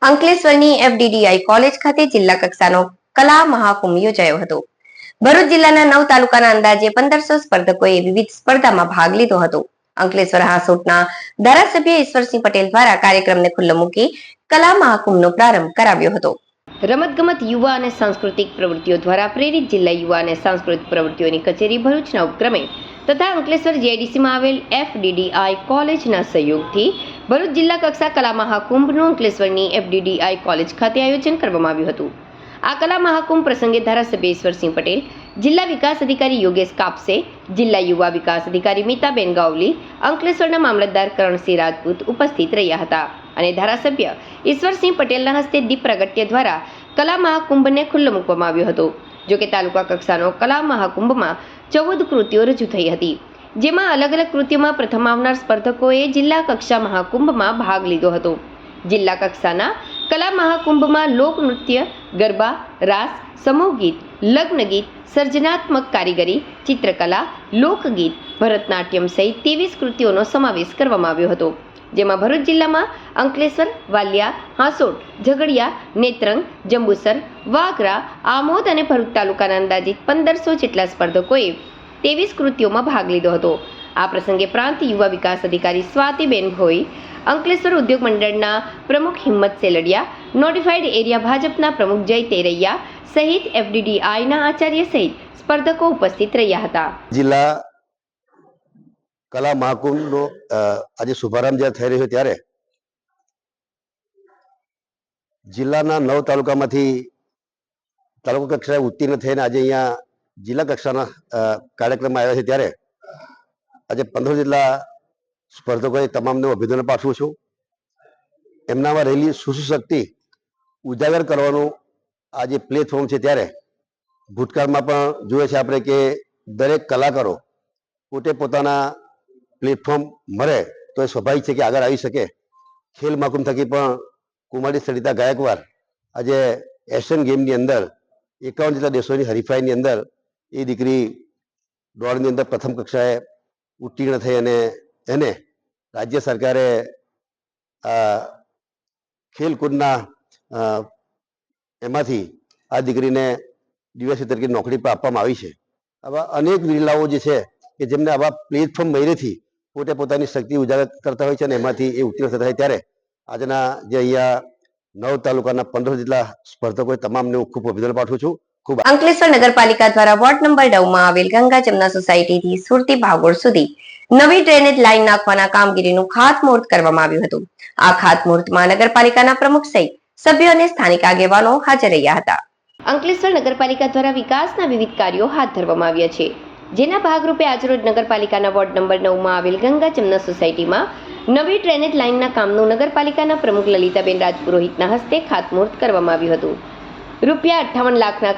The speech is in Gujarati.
અંકલેશ્વરની એફડીડીઆઈ કોલેજ ખાતે જિલ્લા કક્ષાનો કલા મહાકુંભ યોજાયો હતો. ભરૂચ જિલ્લાના 9 તાલુકાના અંદાજે 1500 સ્પર્ધકોએ વિવિધ સ્પર્ધામાં ભાગ લીધો હતો. અંકલેશ્વર હાંસોટના ધારાસભ્ય ઈશ્વરસિંહ પટેલ દ્વારા કાર્યક્રમને ખુલ્લો મૂકી કલા મહાકુંભનો પ્રારંભ કરાવ્યો હતો. રમતગમત, યુવા અને સાંસ્કૃતિક પ્રવૃત્તિઓ દ્વારા પ્રેરિત જિલ્લા યુવા અને સાંસ્કૃતિક પ્રવૃત્તિઓની કચેરી ભરૂચના ઉપક્રમે તથા અંકલેશ્વર જીઆઈડીસીમાં આવેલ એફડીડીઆઈ કોલેજના સહયોગથી ભરૂચ જિલ્લા કક્ષા કલા મહાકુંભનું અંકલેશ્વરની એફડીડીઆઈ કોલેજ ખાતે આયોજન કરવામાં આવ્યું હતું. આ કલા મહાકુંભ પ્રસંગે ધારાસભ્ય ઈશ્વરસિંહ પટેલ, જિલ્લા વિકાસ અધિકારી યોગેશ કાપસે, જિલ્લા યુવા વિકાસ અધિકારી મીતાબેન ગાવલી, અંકલેશ્વરના મામલતદાર કરણસિંહ રાજપૂત ઉપસ્થિત રહ્યા હતા અને ધારાસભ્ય ઈશ્વરસિંહ પટેલના હસ્તે દીપ પ્રાગટ્ય દ્વારા કલા મહાકુંભને ખુલ્લો મૂકવામાં આવ્યો હતો. જોકે તાલુકા કક્ષાનો કલા મહાકુંભમાં 14 કૃતિઓ રજૂ થઈ હતી, જેમાં અલગ અલગ કૃતિઓમાં પ્રથમ આવનાર સ્પર્ધકોએ જિલ્લા કક્ષા મહાકુંભમાં ભાગ લીધો હતો. જિલ્લા કક્ષાના કલા મહાકુંભમાં લોકનૃત્ય, ગરબા, રાસ, સમૂહ ગીત, લગ્ન ગીત, સર્જનાત્મક કારીગરી, ચિત્રકલા, લોકગીત, ભરતનાટ્યમ સહિત 23 કૃતિઓનો સમાવેશ કરવામાં આવ્યો હતો. જેમાં ભરૂચ જિલ્લામાં અંકલેશ્વર, વાલિયા, હાંસોટ, ઝઘડિયા, નેત્રંગ, જંબુસર, વાગરા, આમોદ અને ભરૂચ તાલુકાના અંદાજિત 1500 જેટલા સ્પર્ધકોએ 23 કૃતિઓમાં ભાગ લીધો હતો. આ પ્રસંગે પ્રાંત યુવા વિકાસ અધિકારી સ્વાતિબેન ભોઈ, અંકલેશ્વર ઉદ્યોગ મંડળના પ્રમુખ હિંમત સેલડિયા, નોટિફાઈડ એરિયા ભાજપના પ્રમુખ જય તેરૈયા સહિત એફડીડીઆઈના આચાર્ય સહિત સ્પર્ધકો ઉપસ્થિત રહ્યા હતા. જિલ્લા કલા મહાકુંભનો આજે શુભારંભ જ્યારે થઈ રહ્યો ત્યારે જિલ્લાના 9 તાલુકામાંથી તાલુકા કક્ષાએ ઉત્તીર્ણ થઈને આજે અહીંયા જિલ્લા કક્ષાના કાર્યક્રમમાં આવ્યા છે ત્યારે આજે 15 જેટલા સ્પર્ધકોએ તમામને અભિનંદન પાઠવું છું. એમનામાં રહેલી સુશક્તિ ઉજાગર કરવાનું આ જે પ્લેટફોર્મ છે ત્યારે ભૂતકાળમાં પણ જોઈએ છે આપણે કે દરેક કલાકારો પોતે પોતાના પ્લેટફોર્મ મળે તો એ સ્વાભાવિક છે કે આગળ આવી શકે. ખેલ મહાકુંભ થકી પણ કુમારી સરિતા ગાયકવાડ આજે એશિયન ગેમની અંદર 51 જેટલા દેશોની હરીફાઈની અંદર એ દીકરી દોડની અંદર પ્રથમ કક્ષાએ ઉત્તીર્ણ થઈ અને એને રાજ્ય સરકારે ખેલકૂદના એમાંથી આ દીકરીને દિવસી તરીકે નોકરી પર આપવામાં આવી છે. આવા અનેક મહિલાઓ જે છે કે જેમને આવા પ્લેટફોર્મ મળેથી પોતે પોતાની શક્તિ ઉજાગર કરતા હોય છે અને એમાંથી એ ઉત્તીર્ણ થતા હોય ત્યારે આજના જે અહીંયા 9 તાલુકાના 15 જેટલા સ્પર્ધકોએ તમામને હું ખૂબ અભિનંદન પાઠવું છું. અંકલેશ્વર નગરપાલિકા દ્વારા વોર્ડ નંબર 9 માં આવેલ ગંગા જમના સોસાયટીથી સુરતી ભાગોળ સુધી નવી ડ્રેનેજ લાઈન નાખવાના કામગીરીનું ખાતમુહૂર્ત કરવામાં આવ્યું હતું. આ ખાતમુહૂર્તમાં નગરપાલિકાના પ્રમુખ સહિત સભ્યો અને સ્થાનિક આગેવાનો હાજર રહ્યા હતા. અંકલેશ્વર નગરપાલિકા દ્વારા વિકાસના વિવિધ કાર્યો હાથ ધરવામાં આવ્યા છે, જેના ભાગરૂપે આજરોજ નગરપાલિકાના વોર્ડ નંબર 9 માં આવેલ ગંગા જમના સોસાયટીમાં નવી ડ્રેનેજ લાઈનના કામનું નગરપાલિકાના પ્રમુખ લલિતાબેન રાજપુરોહિતના હસ્તે ખાતમુહૂર્ત કરવામાં આવ્યું હતું. રૂપિયા 58 લાખના